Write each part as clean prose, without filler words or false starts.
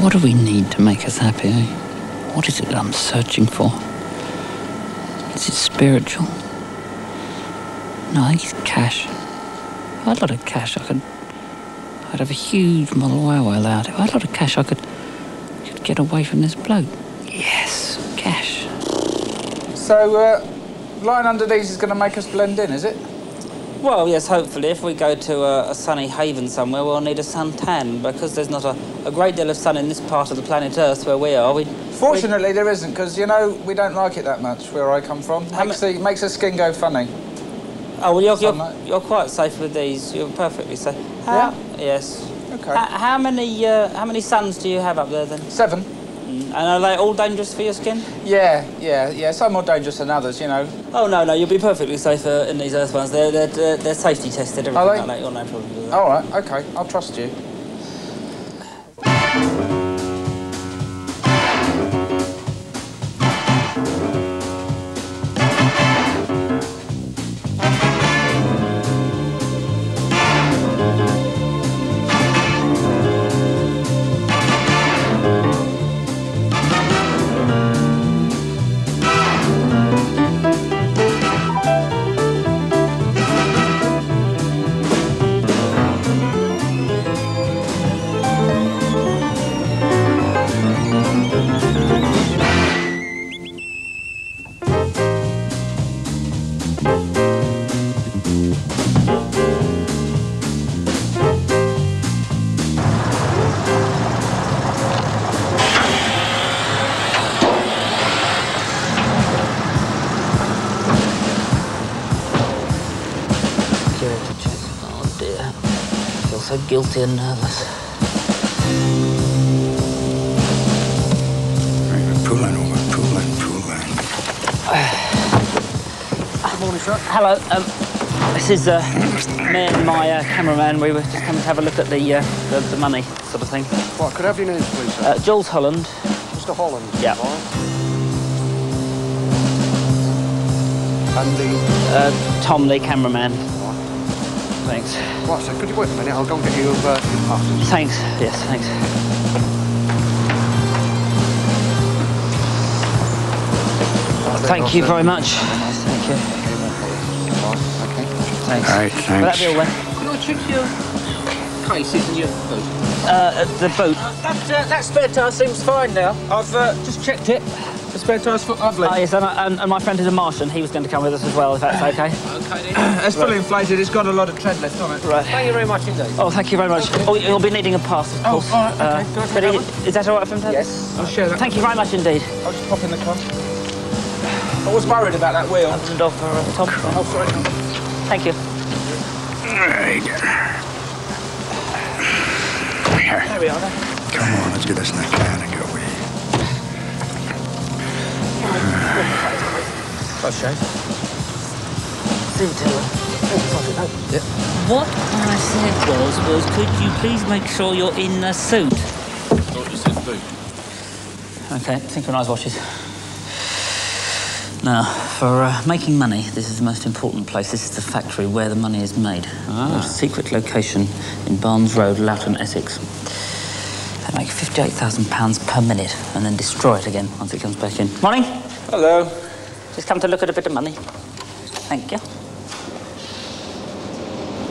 What do we need to make us happy, eh? What is it that I'm searching for? Is it spiritual? No, I think it's cash. If I had a lot of cash, I'd have a huge Model Wow allowed. If I had a lot of cash, I could get away from this bloke. Yes, cash. So, lying under these is going to make us blend in, is it? Well, yes, hopefully. If we go to a sunny haven somewhere, we'll need a suntan, because there's not a great deal of sun in this part of the planet Earth where we are. Fortunately, there isn't, because, you know, we don't like it that much where I come from. Makes the skin go funny. Oh, well, you're quite safe with these. You're perfectly safe. Yeah? Yes. OK. How many suns do you have up there, then? 7. And are they all dangerous for your skin? Yeah. Some more dangerous than others, you know. Oh, no, you'll be perfectly safe in these Earth ones. They're safety tested, everything like that. You're no problem with that. All right, OK, I'll trust you. So guilty and nervous. Pulling. Good morning, sir. Hello. This is me and my cameraman. We were just coming to have a look at the money sort of thing. What, could I have your names, please, sir? Jules Holland. Mr. Holland? Yeah. And the... Tom, the cameraman. Thanks. Right, so could you wait a minute? I'll go and get you your passes. Thanks. Yes, thanks. Thank you very much. Thank you. Okay. Thanks. All right, Will thanks. that be all then? Can I check your cases and your boot? The boat. That spare tyre seems fine now. I've just checked it. The spare tyre's lovely. Oh, yes, and my friend is a Martian. He was going to come with us as well, if that's OK. OK, then. It's fully inflated. It's got a lot of tread left on it. Right. Thank you very much indeed. Oh, thank you very much. Okay. Oh, you'll be needing a pass, of course. Oh, all right, OK. But is that all right for him to have? Yes. I'll share that. Thank you very much indeed. I'll just pop in the car. I was worried about that wheel. $100 for Tom. Oh, sorry. Thank you. All right. Here. There we are, then. Come on, let's get this in the can and go away. Close shave. See you, Taylor. Yep. What I said was, could you please make sure you're in a suit? Thought you said boot. OK, synchronised watches. Now, for making money, this is the most important place. This is the factory where the money is made. A secret location in Barnes Road, Loughton, Essex. They make £58,000 per minute and then destroy it again once it comes back in. Morning. Hello. Just come to look at a bit of money. Thank you.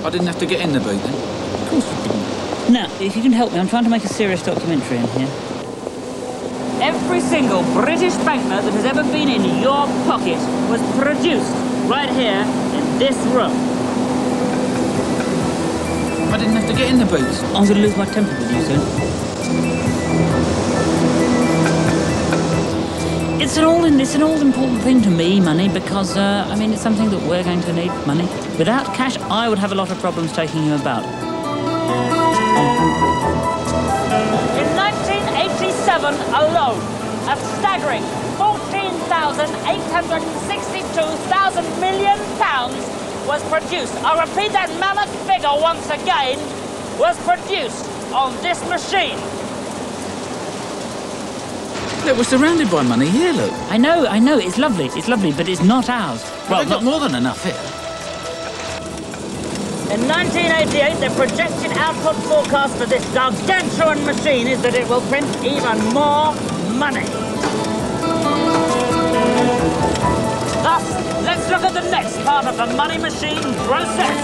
I didn't have to get in the boot, then? Of course you didn't. Now, if you can help me, I'm trying to make a serious documentary in here. Every single British banknote that has ever been in your pocket was produced right here in this room. I didn't have to get in the boot. I'm going to lose my temper with you soon. It's an all-important thing to me, money, because, I mean, it's something that we're going to need, money. Without cash, I would have a lot of problems taking you about. In 1987 alone, a staggering £14,862 million was produced. I'll repeat that mammoth figure once again, was produced on this machine. Look, we're surrounded by money here, look. I know, it's lovely, but it's not ours. Well, they've got more than enough here. In 1988, the projected output forecast for this gargantuan machine is that it will print even more money. Thus, let's look at the next part of the money machine process.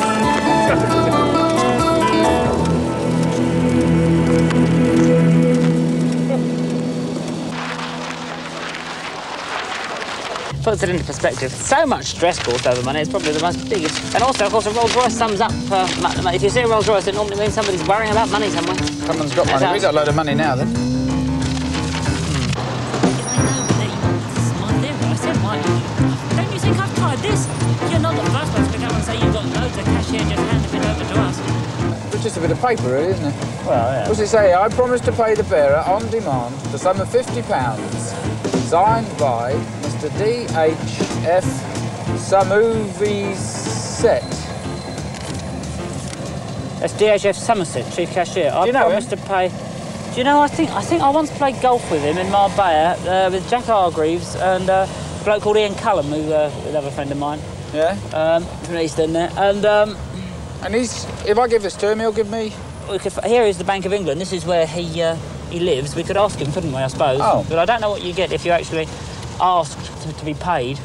Puts it into perspective. So much stress caused over money. It's probably the most biggest. And also, of course, a Rolls Royce sums up. If you see a Rolls Royce, it normally means somebody's worrying about money somewhere. Someone's got money. We've got a load of money now, then. Don't you think I've tried this? You're not the first person to come and say you've got loads of cash here, just hand it over to us. It's just a bit of paper, really, isn't it? Well, yeah. What's it say? I promise to pay the bearer on demand the sum of £50, signed by Mr. D.H.F. Samoviset. That's D.H.F. Somerset, Chief Cashier. I promised to pay. Do you know? I think I once played golf with him in Marbella with Jack Hargreaves and a bloke called Ian Cullum, who's another friend of mine. Yeah. From Eastern there, and he's. If I give this to him, he'll give me. Here is the Bank of England. This is where he lives. We could ask him, couldn't we? I suppose. Oh. But I don't know what you get if you actually ask to be paid.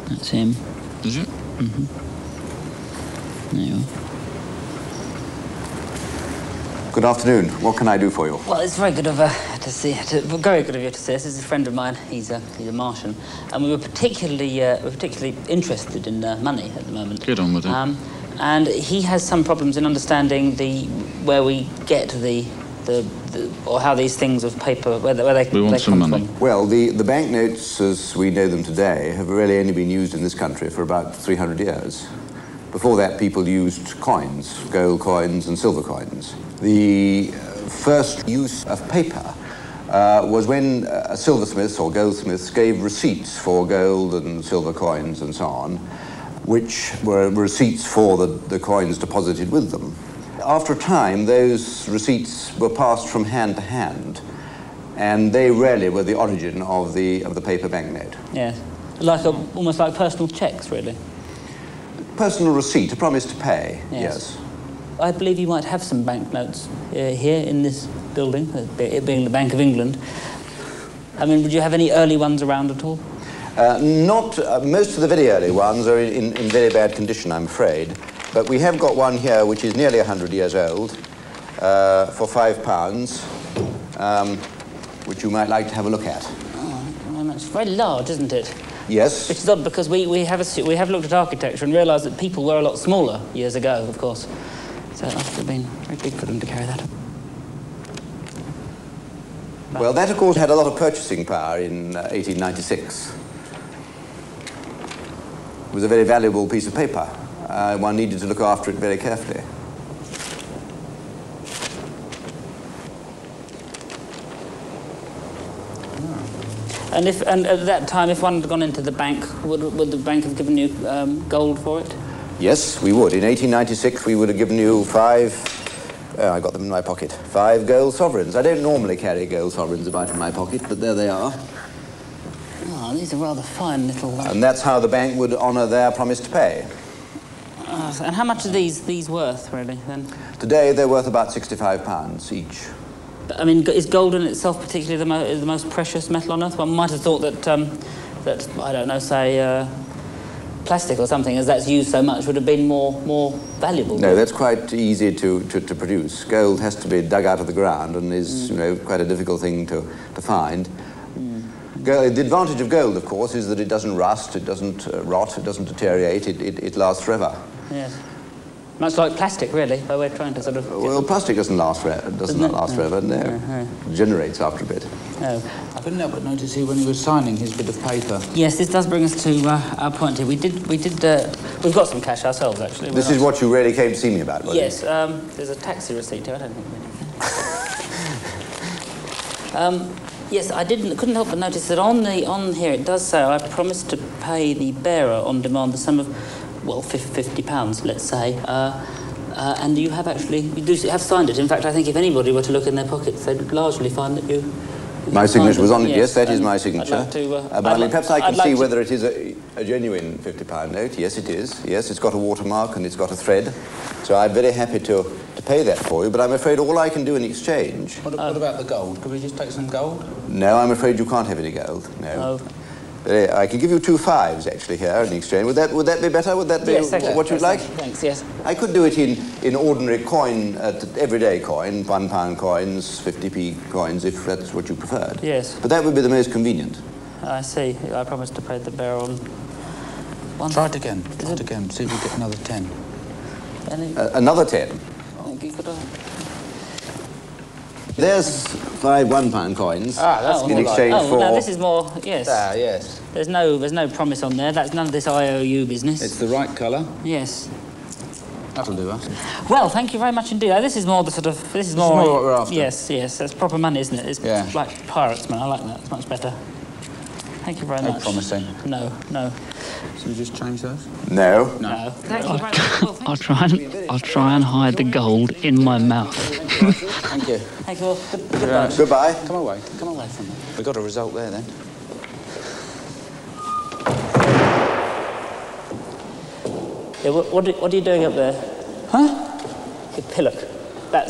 That's him. Is it? Mm-hmm. There you are. Good afternoon. What can I do for you? Well, it's very good of very good of you to see us. This is a friend of mine. He's a Martian, and we were particularly interested in money at the moment. Get on with it. And he has some problems in understanding where we get or how these things of paper where they want some come money. from. Well, the banknotes, as we know them today, have really only been used in this country for about 300 years. Before that, people used coins, gold coins and silver coins. The first use of paper was when silversmiths or goldsmiths gave receipts for gold and silver coins and so on, which were receipts for the coins deposited with them. After a time, those receipts were passed from hand to hand, and they really were the origin of the paper banknote. Yes, almost like personal checks, really. Personal receipt, a promise to pay, yes. I believe you might have some banknotes here in this building, it being the Bank of England. I mean, would you have any early ones around at all? Most of the very early ones are in very bad condition, I'm afraid. But we have got one here which is nearly 100 years old for £5, which you might like to have a look at. Oh, it's very large, isn't it? Yes. Which is odd because we have looked at architecture and realised that people were a lot smaller years ago, of course. So it must have been very big for them to carry that. Well, that, of course, had a lot of purchasing power in 1896. It was a very valuable piece of paper. One needed to look after it very carefully. And at that time, if one had gone into the bank, would the bank have given you gold for it? Yes, we would. In 1896, we would have given you I got them in my pocket, 5 gold sovereigns. I don't normally carry gold sovereigns about in my pocket, but there they are. Oh, these are rather fine little... And that's how the bank would honour their promise to pay. And how much are these worth, really, then? Today, they're worth about £65 each. I mean, is gold in itself particularly the most precious metal on Earth? One might have thought that, I don't know, say, plastic or something, as that's used so much, would have been more valuable. No, that's quite easy to produce. Gold has to be dug out of the ground and is, quite a difficult thing to find. The advantage of gold, of course, is that it doesn't rust, it doesn't rot, it doesn't deteriorate, it lasts forever. Yes. Much like plastic, really, but we're trying to sort of... Well, plastic doesn't last forever, no. It degenerates after a bit. No. I couldn't help but notice here when he was signing his bit of paper. Yes, this does bring us to our point here. We've got some cash ourselves, actually. This is what you really came to see me about, wasn't it? Yes, there's a taxi receipt here, I don't think we need that. Yes, I couldn't help but notice that on here it does say I promised to pay the bearer on demand the sum of, well, £50, let's say. And you have signed it. In fact, I think if anybody were to look in their pockets, they'd largely find that you... My signature was on it, yes, that is my I'd signature. like to, but I mean, perhaps I can see whether it is a genuine £50 note. Yes, it is. Yes, it's got a watermark and it's got a thread. So I'm very happy to pay that for you, but I'm afraid all I can do in exchange... What about the gold? Could we just take some gold? No, I'm afraid you can't have any gold, no. I can give you 2 5s, actually, here in exchange. Would that be better? Would that be what you'd like? Thanks, yes. I could do it in ordinary coin, everyday coin, £1 coins, 50p coins, if that's what you preferred. Yes. But that would be the most convenient. I see. I promised to pay the bearer on... Try it again. Try it again. See if you get another 10. Another 10? There's 5 £1 coins. That's in exchange for... no, this is more, yes. Yes. There's no promise on there. That's none of this IOU business. It's the right colour. Yes. That'll do us. Well, thank you very much indeed. This is more the sort of... This is more what we're after. Yes, that's proper money, isn't it? It's like pirates, man. I like that. It's much better. Thank you very much. No promising. No. Should we just change those? No. Thank you very much. Well, I'll try and hide the gold in my mouth. Thank you. Thank you. Goodbye. Goodbye. Come away from that. We got a result there then. Yeah, what are you doing up there? Huh? The pillock.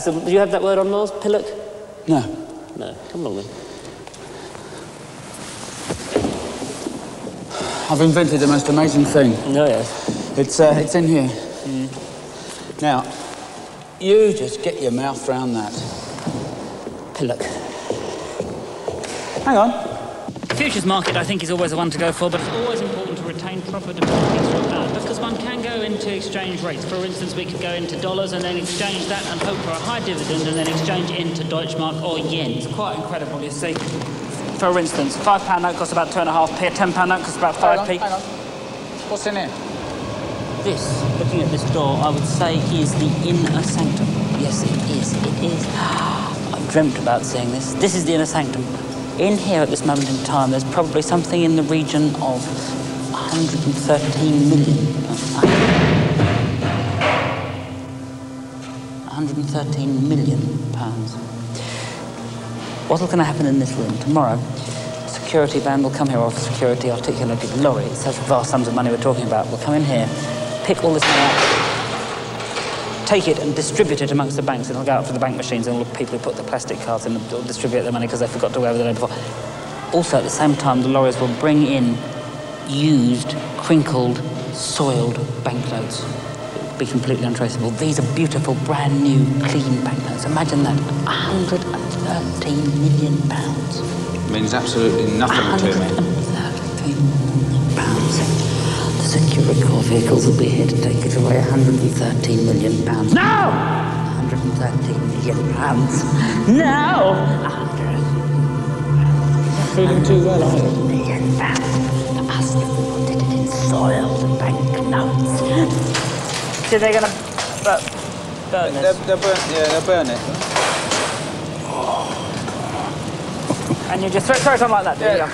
Do you have that word on yours? Pillock? No. No. Come along then. I've invented the most amazing thing. No, yes. It's in here. Now, you just get your mouth round that. Pillock. Hang on. The futures market, I think, is always the one to go for, but it's always important to retain proper deposits through that, because one can go into exchange rates. For instance, we could go into dollars and then exchange that and hope for a high dividend and then exchange into Deutschmark or yen. It's quite incredible, you see. For instance, £5 note costs about 2.5p, a £10 note costs about 5p. Hang on. What's in here? This, looking at this door, I would say is the inner sanctum. Yes, it is. I've dreamt about seeing this. This is the inner sanctum. In here at this moment in time, there's probably something in the region of 113 million. 113 million pounds. What's going to happen in this room tomorrow? A security van will come here, or a security articulated lorry. It's such vast sums of money we're talking about. Will come in here, pick all this money up, take it and distribute it amongst the banks. It'll go out to the bank machines and all the people who put the plastic cards in will distribute their money because they forgot to go over the day before. Also, at the same time, the lorries will bring in used, crinkled, soiled banknotes. It'll be completely untraceable. These are beautiful, brand new, clean banknotes. Imagine that. 113 million pounds. Means absolutely nothing to me. 113 million pounds. The security vehicles will be here to take it away. 113 million pounds. No! 113 million pounds. No! Not feeling too well, are you? Million pounds. Us wanted it in soiled banknotes. So they're going to burn this? They'll burn it. And you just throw something like that, do you?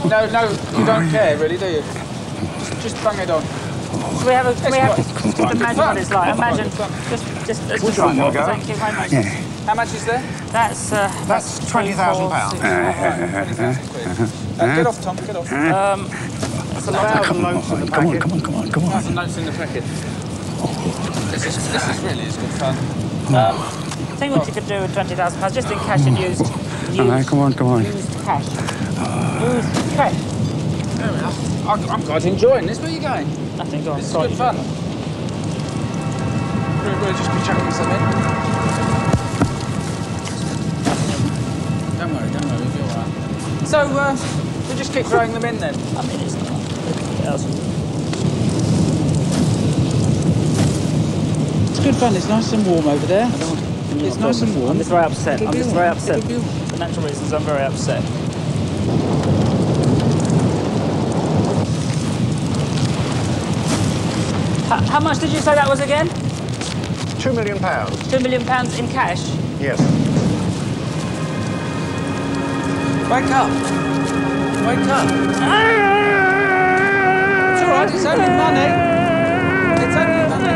No, you don't care, really, do you? Just bang it on. We have just imagine what it's like. Imagine, just Would you like more go? Thank you very much. How much is there? That's £20,000. Get off, Tom, get off. That's a lot. Come on. Some notes in the packet. This is really good fun. Think what you could do with £20,000, just in cash and used Come on. used cash. Used cash. There we are. I'm quite enjoying this. Where are you going? Nothing, go on. This is good fun. We'll just be chucking some in. Don't worry, we'll be all right. So, we'll just keep throwing them in then? I mean, it's not. It's good fun. It's nice and warm over there. It's nice and warm. I'm just very upset. For natural reasons, I'm very upset. How much did you say that was again? £2 million. £2 million in cash? Yes. Wake up. Wake up. It's all right, it's only money. It's only money.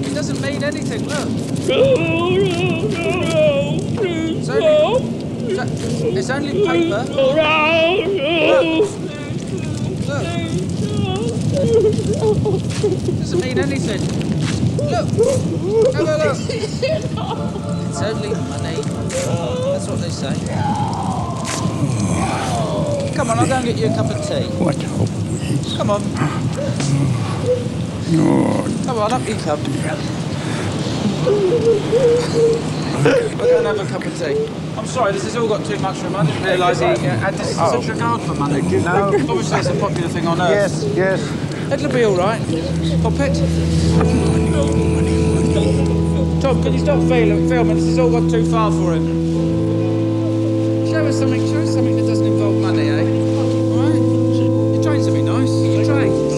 It doesn't mean anything, look. It's only paper. Look. Doesn't mean anything. Look. Have a look. It's only money. That's what they say. Come on, I'll go and get you a cup of tea. What hope is? Come on. No. Come on, up you come. We're going to have a cup of tea. I'm sorry, this has all got too much for him. I didn't realise he had this such regard for money. No. Obviously, it's a popular thing on earth. Yes. It'll be all right. Pop it. Tom, can you stop filming? This has all got too far for him. Show us something that doesn't involve money, eh? All right? Your trains will be nice. Your trains.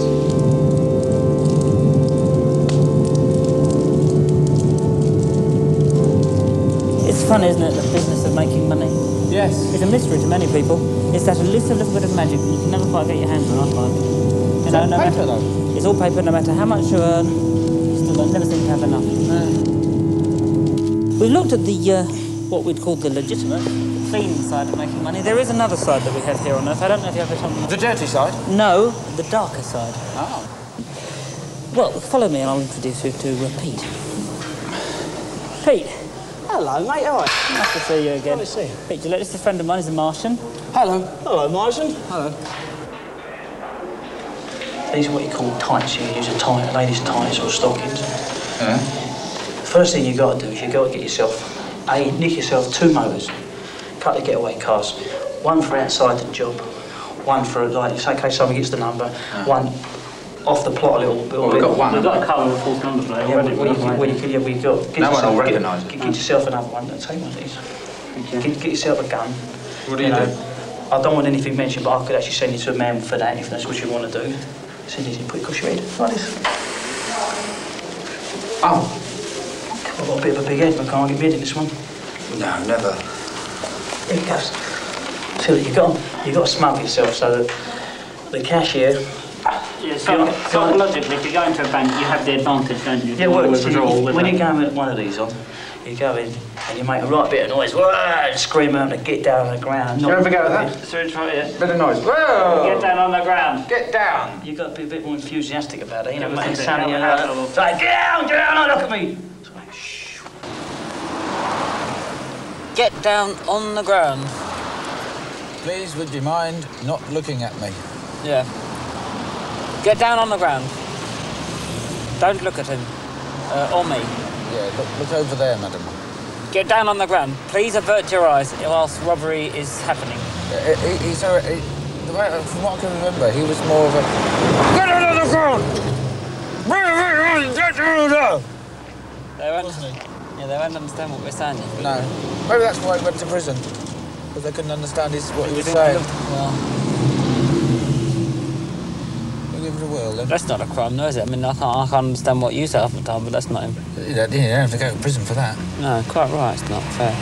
It's fun, isn't it, the business of making money? Yes. It's a mystery to many people. It's that elusive little bit of magic that you can never quite get your hands on, I find. You know, no paper, matter, though? It's all paper, no matter how much you earn, you still never seem to have enough. We looked at the, what we'd call the legitimate, clean side of making money. There is another side that we have here on Earth. I don't know if you ever told me. The dirty side? No, the darker side. Oh. Well, follow me and I'll introduce you to Pete. Pete. Hello, mate, all right? Nice to see you again. Nice to see you. Pete Gillette, this is a friend of mine, he's a Martian. Hello. Hello, Martian. Hello. These are what you call tights. You use a tight, ladies' tights or stockings. Yeah. First thing you got to do is you got to get yourself, nick yourself 2 motors, couple of getaway cars, one for outside the job, one for like, in case someone gets the number, one off the plot a little bit. Well, we've got one. We've got a car with a false number plate already. We've got. No one will recognise it. Get yourself another one. Take one of these. Get yourself a gun. What do you do? I don't want anything mentioned, but I could actually send you to a man for that if that's what you want to do. Send it in, put it across your head, like this. Oh. I've got a bit of a big head, but I can't get rid of this one. No, never. There it goes. So you've got to smuggle yourself so that the cashier. Yeah, psychologically, if you go into a bank, you have the advantage, don't you? Yeah, well, when you go with one of these on, you go in and you make a right bit of noise, whoa, and scream out to get down on the ground. You ever go with that? So it's right here. Bit of noise. Whoa! Get down on the ground. Get down. You've got to be a bit more enthusiastic about it, you know, Yeah, make it it's sound like, it's like, get down, oh, look at me. It's like, shh. Get down on the ground. Please, would you mind not looking at me? Yeah. Get down on the ground. Don't look at him. Or me. Yeah, look over there, madam. Get down on the ground. Please avert your eyes whilst robbery is happening. From what I can remember, he was more of a... Get down on the ground! Get down! They won't, Wasn't he? yeah, they won't understand what we're saying. No. Maybe that's why he went to prison. Because they couldn't understand what he was saying. Well, We'll give it a whirl, then. that's not a crime, though, is it? I mean, I can't understand what you say half the time, but that's not him. You don't have to go to prison for that. No, quite right. It's not fair.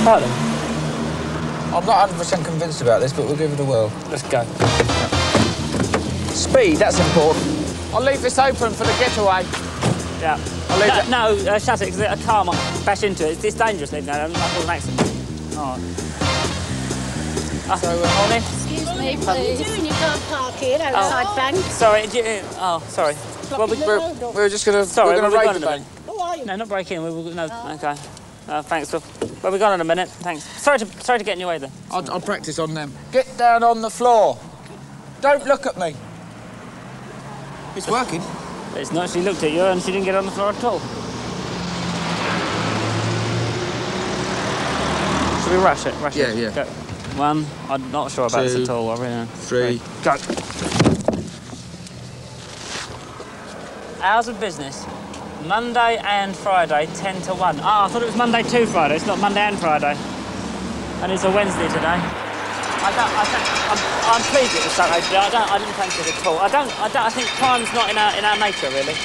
Right then, I'm not 100% convinced about this, but we'll give it a whirl. let's go. Speed, that's important. I'll leave this open for the getaway. Yeah. I'll leave it... No, shut it, because a car might bash into it. It's dangerous leaving that. It might cause an accident. All right. So, Morning. Excuse me, please. What are you doing? You can't park here outside bank. Sorry. Sorry. Well, we're just going to... Sorry, we're going to we'll be raid the gone in a bank. minute. No, not break in. No. Okay. Thanks. We'll be gone in a minute. Thanks. Sorry to get in your way, then. I'll practice on them. Get down on the floor. Don't look at me. It's working. It's not. She looked at you and she didn't get on the floor at all. Should we rush it? Rush it? Yeah. Go. 1. I'm not sure about this 2, at all. I really 3. Go. Hours of business. Monday and Friday, 10 to 1. Ah, I thought it was Monday to Friday. It's not Monday and Friday. And it's a Wednesday today. I'm pleased it was Saturday today. I didn't fancy it at all. I think crime's not in our nature, really.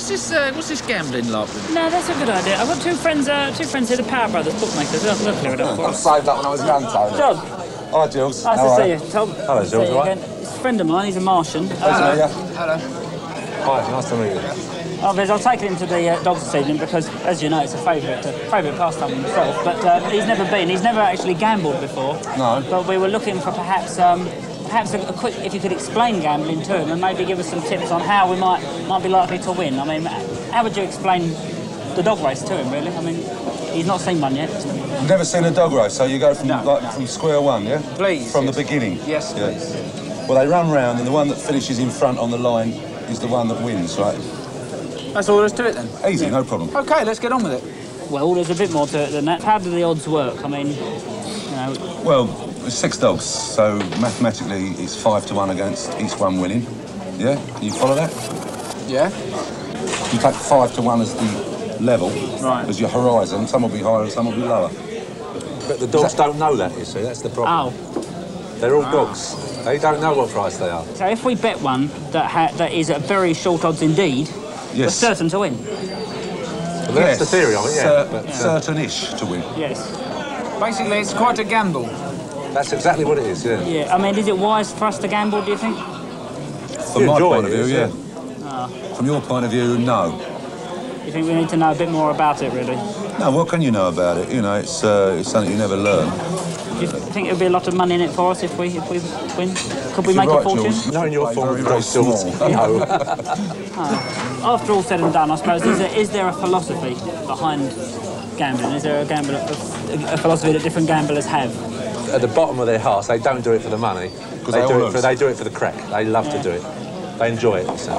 What's this gambling lot? No, that's a good idea. I've got two friends here, the Power Brothers bookmakers. They'll clear it up for I us. saved that when I was young, Tony. John. Hi, Jules. Nice to see you, Tom. Hello, Nice to Jules, see you all right? again. It's a friend of mine, he's a Martian. Hello. Hello. Hi, nice to meet you. I've taken him to the dogs this evening because, as you know, it's a favourite pastime himself. But he's never actually gambled before. No. But we were looking for perhaps a quick, if you could explain gambling to him and maybe give us some tips on how we might be likely to win. I mean, how would you explain the dog race to him, really? I mean, he's not seen one yet. You've never seen a dog race, so you go from from square one, yeah? Please. From the beginning. Yes, please. Well, they run round, and the one that finishes in front on the line is the one that wins, right? That's all there is to it then. Easy, no problem. Okay, let's get on with it. Well, there's a bit more to it than that. How do the odds work? I mean, you know. Well, there's 6 dogs, so mathematically it's 5 to 1 against each one winning. Yeah? Can you follow that? Yeah. You take 5 to 1 as the level, Right. as your horizon. Some will be higher and some will be lower. But the dogs don't know that, you see, that's the problem. Oh. They're all dogs. They don't know what price they are. So if we bet one that is at very short odds indeed, we're Yes. certain to win. Well, that's the theory of it, yeah. Certain-ish to win. Yes. Basically, it's quite a gamble. That's exactly what it is, yeah. Yeah. I mean, is it wise for us to gamble? Do you think? From my enjoy point of it, view, yeah. From your point of view, no. You think we need to know a bit more about it, really? No, what can you know about it? You know, it's something you never learn. Do you think there'll be a lot of money in it for us if we win? Could we You're make right, a fortune? Jules. Knowing your form Very, of very race, Jules, small. no. After all said and done, I suppose, is there a philosophy behind gambling? Is there a philosophy that different gamblers have? At the bottom of their hearts, they don't do it for the money. they all lose. They do it for the crack. They love to do it. They enjoy it, so.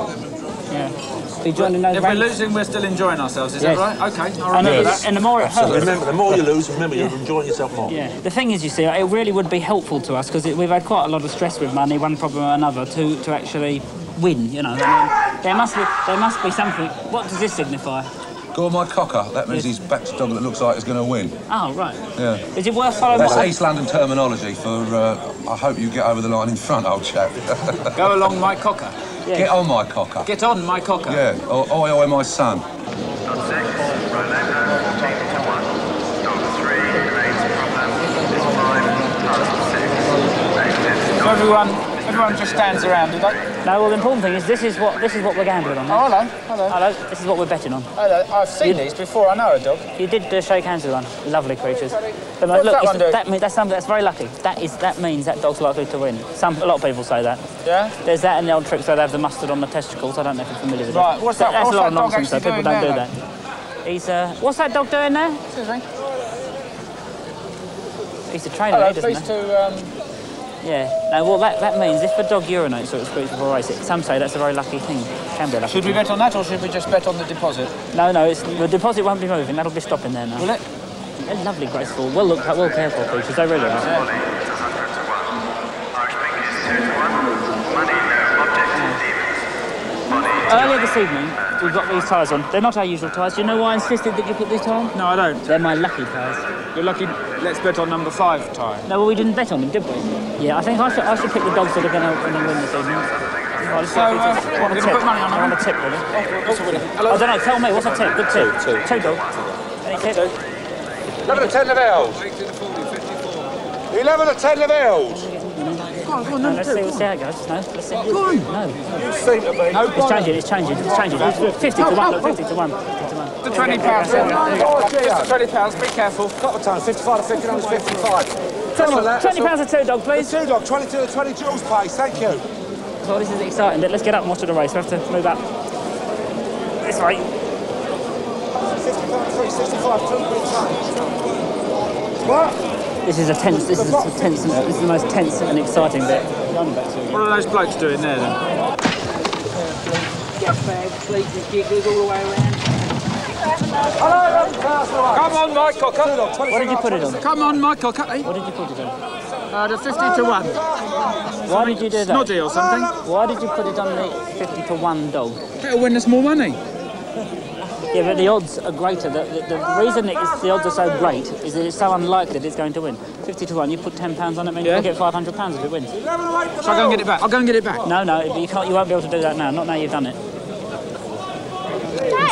Yeah. Are you joining those If we're ranks? losing, we're still enjoying ourselves, is Yes. that right? Okay, I'll And, remember that. and the more it hurts. Remember, the more you lose, remember, you're enjoying yourself more. Yeah, the thing is, you see, it really would be helpful to us because we've had quite a lot of stress with money, one problem or another, to actually win. You know, I mean, there must be something. What does this signify? Go on my cocker. That means he's backed a dog that looks like it's going to win. Oh, right. Yeah. Is it worth following? That's what- East London terminology for I hope you get over the line in front, old chap. Go along my cocker. Yeah. Get on my cocker. Get on my cocker. Yeah. Oi, my son. So everyone just stands around, do they? No, well, the important thing is this is what we're gambling on. Oh, Now. hello. Hello, this is what we're betting on. Hello. I've seen these before. I know a dog. You did shake hands with one. Lovely creatures. But, What's look, that one doing? that's very lucky. That means that dog's likely to win. A lot of people say that. Yeah. There's that and the old tricks where they have the mustard on the testicles. I don't know if you're familiar with Right, that. what's that- That's what's a lot of that dog nonsense, so actually people doing don't do there, that. He's what's that dog doing there? Excuse me. He's a trainer, Hello, doesn't please he? to. Yeah. No, well, that means if a dog urinates, so to speak, before a race, some say that's a very lucky thing. Can be a lucky Should we thing. bet on that, or should we just bet on the deposit? No, the deposit won't be moving. That'll be stopping there now. Will it? They're lovely, graceful, well careful creatures. They really are. Earlier this evening, we've got these tyres on. They're not our usual tyres. Do you know why I insisted that you put these tyres on? No, I don't. They're my lucky tyres. You're lucky. Let's bet on number 5 tyre. No, well, we didn't bet on them, did we? Yeah, I think I should pick the dogs that are going to win this evening. Right, let's So, I want a you're gonna tip. put money on I want a tip, really. I don't know, tell me, what's a tip? Good tip. Two dog. Any tip? 11 to 10 of elves. 11 to 10 of elves. No, let's see how it goes. No, let's see. Go on. No. You seem to be. It's changing. 50 to 1, look, 50 to 1. 50 to 1. The £20. Just the £20. Be careful. Couple of times, 55 to 50, now it's 55. £20 a two dog, please. Two dog, 22 to 20 Jules pace, thank you. Well, this is exciting. Let's get up and watch the race. We have to move up. This way. 65 3, 65 2, What? This is the most tense and exciting bit. What are those blokes doing there then? Come on, my cocker. What did you put it on? Come on, my cocker. Eh? What did you put it on? The 50 to 1. Why did you do that? Snoddy or something. Why did you put it on the 50 to 1 dog? It'll win us more money. Yeah, but the odds are greater. The reason the odds are so great is that it's so unlikely that it's going to win. 50 to 1, you put £10 on it, means you'll get £500 if it wins. Shall I go and get it back? I'll go and get it back. No, you won't be able to do that now. Not now you've done it.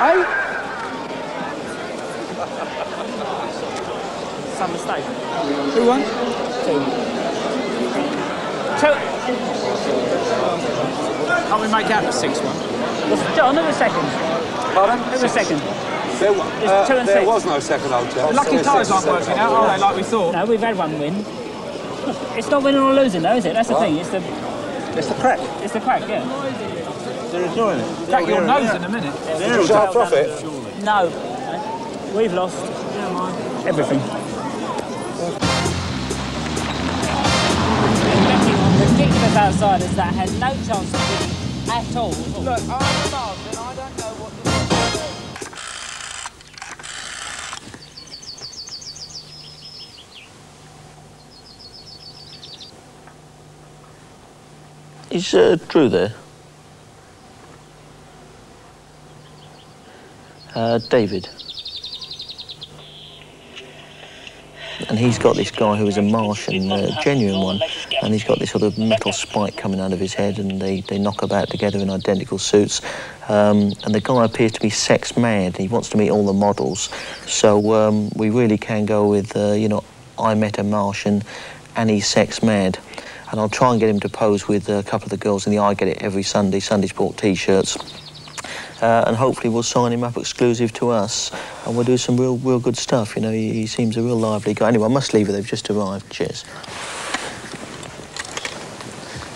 Hey? Some mistake. Who won? 2. Can't we make out the 6-1? John, who was second? Pardon? Who was second? There, It's 2 and 6. there was no second hotel. Lucky tyres aren't working out, are they, like we thought? No, we've had one win. It's not winning or losing, though, is it? That's the thing. It's the crack. It's the crack, yeah. They're enjoying it. Crack your nose in a minute. Did you have profit? No. We've lost everything. Betting on ridiculous outsiders that had no chance of winning at all. Look, I'm Martin, I don't know what Is Drew there? David. And he's got this guy who is a Martian, genuine one, and he's got this sort of metal spike coming out of his head, and they knock about together in identical suits. And the guy appears to be sex mad. He wants to meet all the models. So we really can go with, you know, I met a Martian and he's sex mad. And I'll try and get him to pose with a couple of the girls in the I Get It every Sunday. Sunday Sport T-shirts. and hopefully we'll sign him up exclusive to us, and we'll do some real good stuff. You know, he seems a real lively guy. Anyway, I must leave it. They've just arrived. Cheers.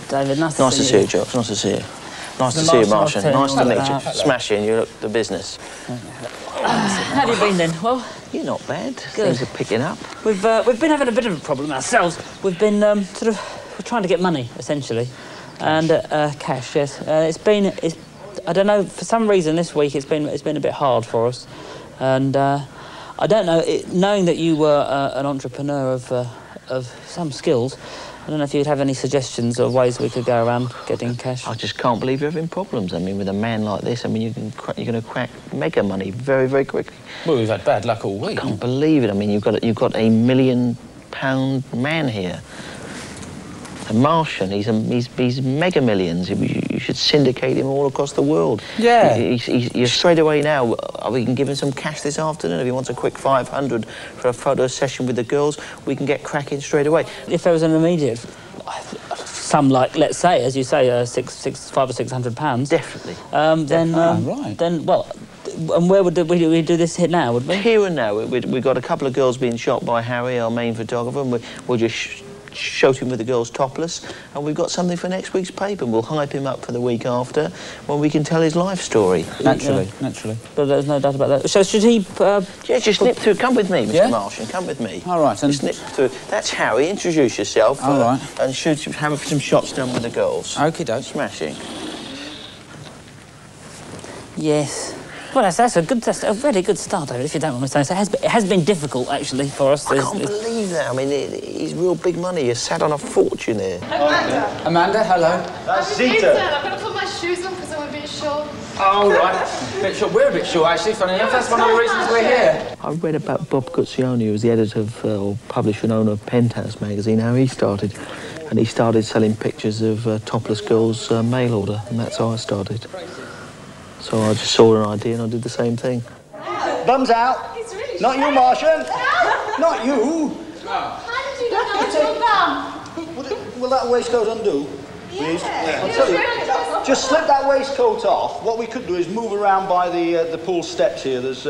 David, nice to see you, Jock. Nice to see you. Nice to see you, Martian. Nice to meet you. Smashing. You look the business. How have you been then? Well, you're not bad. Good. Things are picking up. We've been having a bit of a problem ourselves. We've been we're trying to get money essentially, and cash. Yes, I don't know, for some reason this week it's been a bit hard for us, and I don't know. Knowing that you were an entrepreneur of some skills, I don't know if you'd have any suggestions or ways we could go around getting cash. I just can't believe you're having problems. I mean, with a man like this, I mean, you're going to crack mega money very, very quickly. Well, we've had bad luck all week. I can't believe it. I mean, you've got a £1 million man here. A Martian, he's mega millions. You should syndicate him all across the world. Yeah. You're straight away now. We can give him some cash this afternoon. If he wants a quick 500 for a photo session with the girls, we can get cracking straight away. If there was an immediate sum, like, let's say, as you say, £500 or £600. Definitely. Then, well, and where would we do this here now, would we? Here and now. We've got a couple of girls being shot by Harry, our main photographer, and we'll just shoot him with the girls topless, and we've got something for next week's paper, and we'll hype him up for the week after when we can tell his life story. Naturally. But there's no doubt about that. So should he... yeah, just nip through. Come with me, Mr. Martian, come with me. All right, and... Just nip through. That's Harry. Introduce yourself. All right. And have some shots done with the girls. Okie-doke. Smashing. Yes. Well, that's a really good start, David, if you don't want me saying so. It has been difficult, actually, for us. I can't believe that. I mean, he's real big money. You're sat on a fortune here. Amanda, hello. That's Zita. I'm going to put my shoes on because I'm a bit short. Oh, right. Bit short. We're a bit short, actually, funny enough. That's one of the reasons we're here. I read about Bob Guccione, who was the editor of, or publisher and owner of Penthouse magazine, how he started. And he started selling pictures of topless girls' mail order, and that's how I started. So I just saw an idea and I did the same thing. Bums out. Really not you, Martian. Not you. How did you know it's your bum? Will that waistcoat undo? Please? I'll tell you. Just slip that waistcoat off. What we could do is move around by the pool steps here. There's...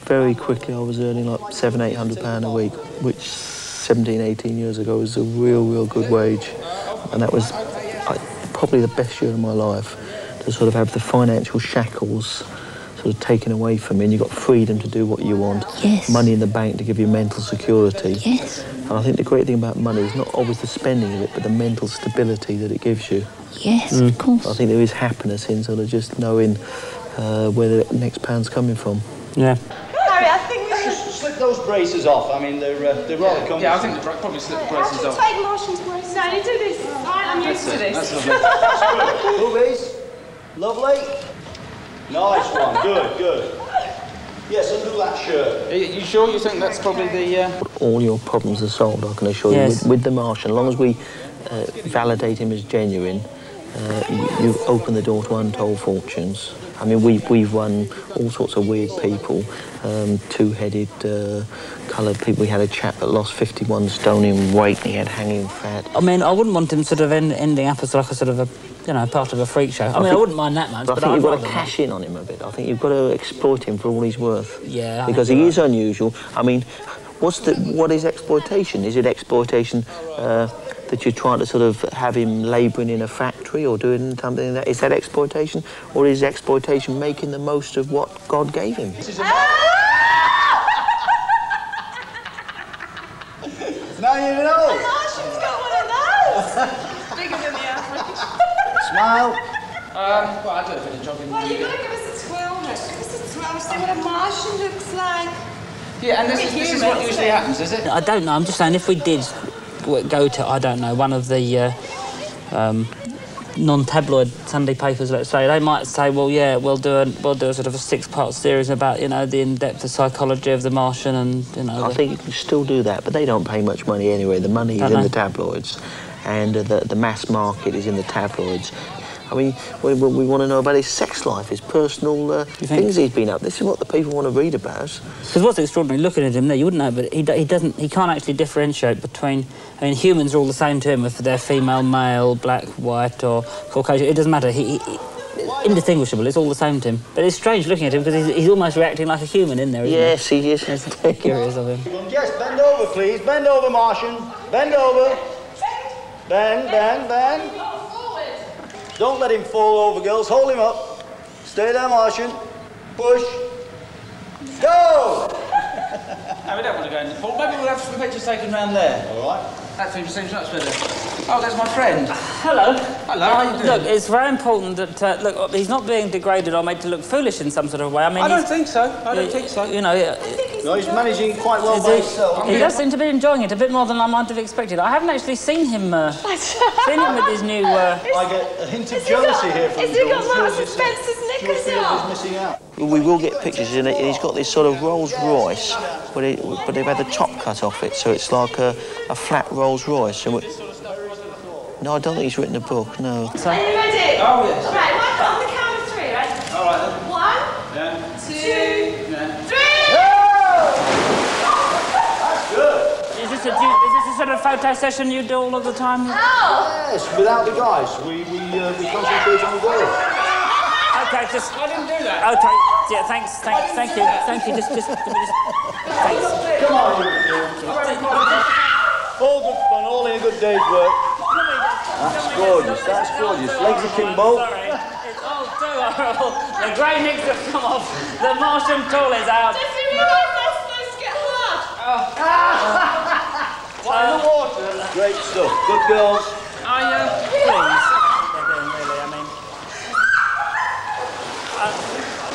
Very quickly I was earning like £700–800 a week, which 17, 18 years ago was a real good wage. And that was probably the best year of my life. To sort of have the financial shackles sort of taken away from you, and you've got freedom to do what you want. Yes. Money in the bank to give you mental security. Yes. And I think the great thing about money is not always the spending of it, but the mental stability that it gives you. Yes, of course. I think there is happiness in sort of just knowing where the next pound's coming from. Yeah. Harry, I think we should... Slip those braces off. I mean, they're rather comfortable. Yeah, I think we'll probably slip the braces off. Take Martian's braces. No, you do this. I'm used to this. That's lovely. Movies. Lovely. Nice one. Good. Yes, undo that shirt. Are you sure you think that's probably the... All your problems are solved, I can assure you, with the Martian. As long as we validate him as genuine, you open the door to untold fortunes. I mean, we've run all sorts of weird people, two-headed, coloured people. We had a chap that lost 51 stone in weight and he had hanging fat. I mean, I wouldn't want him sort of ending up as like a sort of a, part of a freak show. I wouldn't mind that much, but I think you've got to cash in on him a bit. I think you've got to exploit him for all he's worth. Yeah. Because he is unusual. I mean, what is exploitation? Is it exploitation that you're trying to sort of have him labouring in a factory or doing something like that? Is that exploitation? Or is exploitation making the most of what God gave him? Now you know. Martian's got one of those. Bigger than the average. Smile. Well, I do a bit of jogging. Well, you've got to give us a 12. Give us a 12. See what a Martian looks like. Yeah, and this is what usually happens, is it? I don't know. I'm just saying, if we did go to, I don't know, one of the non-tabloid Sunday papers, let's say, they might say, well, yeah, we'll do a sort of a 6-part series about, the in-depth psychology of the Martian, and I think you can still do that, but they don't pay much money anyway. The money is in the tabloids, and the mass market is in the tabloids. I mean, we want to know about his sex life, his personal things he's been up. This is what the people want to read about. Because what's extraordinary, looking at him there, you wouldn't know, but he can't actually differentiate between... I mean, humans are all the same to him, if they're female, male, black, white, or Caucasian. It doesn't matter. indistinguishable. It's all the same to him. But it's strange looking at him because he's almost reacting like a human in there, isn't yes, he is. It's curious of him. Yes, bend over, please. Bend over, Martian. Bend over. Bend, bend, bend. Don't let him fall over, girls. Hold him up. Stay there, Martian. Push. Go! No, we don't want to go in the pool. Maybe we'll have some pictures taken round there. All right. That seems much better. Oh, that's my friend. Hello. Hello, how you doing? Look, it's very important that, look, he's not being degraded or made to look foolish in some sort of way. I mean, I don't think so. I don't think so. You know... No, he's managing quite well by himself. He does seem to be enjoying it a bit more than I might have expected. I haven't actually seen him with his new... I get a hint of jealousy here from Has he got Marks and Spencer's knickers on? missing out. Well, we will get pictures in it, and he's got this sort of Rolls Royce, but they've had the top cut off it, so it's like a flat Rolls Royce. And no, I don't think he's written a book, no. Are you ready? Oh, yes. Right, on the count of 3, right? All right, then. 1, 2, 3! That's good. Is this a sort of photo session you do all of the time? Yes, without the guys, we concentrate on the girls. Okay, just... I didn't do that. Okay, yeah, thank you, just... Thanks. Come on, all good fun, all in a good day's work. That's gorgeous, that's gorgeous. Legs akimbo. Sorry, it's all too horrible. The grey nicks have come off. The Martian tool is out. Does he realise that's supposed to get hard? What in the water? Great stuff, good girls. Please. Really, I mean...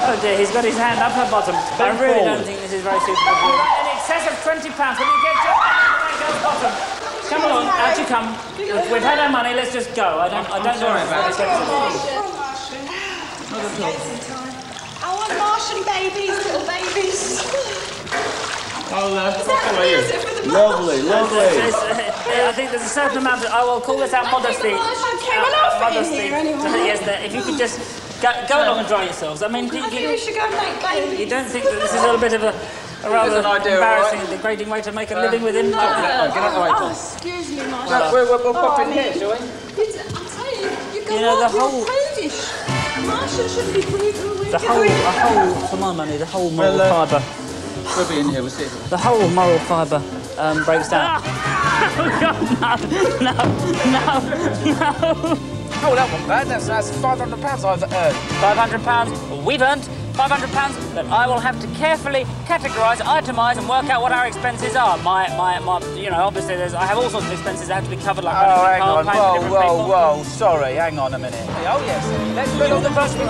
oh dear, he's got his hand up her bottom. I really don't think this is very suitable for him. In excess of £20, will you get your hand on that girl's bottom? Come along, out you come. We've had our money, let's just go. I don't know sorry about what I want Martian babies, little babies. Lovely, lovely. I think there's a certain amount of... I will call this out modesty. Modesty. Yes, if you could just go along and dry yourselves. I mean, I think we should go and make babies. you don't think that this is a little bit of a rather embarrassing, degrading way to make a living with him? Get out the way, Tom. Excuse me, Martian. We'll pop in here, shall we? I'll tell you, You know, the whole... prudish. Martian shouldn't be prudish. The whole, for my money, the whole moral fibre. We'll be in here, we'll see. The whole moral fibre breaks down. Oh, God, no. Oh, that wasn't bad. That's £500 I've earned. £500 we've earned. £500 that I will have to carefully categorise, itemise, and work out what our expenses are. You know, obviously, I have all sorts of expenses that have to be covered, like hang on. paying for different people. Whoa. Sorry, hang on a minute. Oh, yes. Let's You're the person who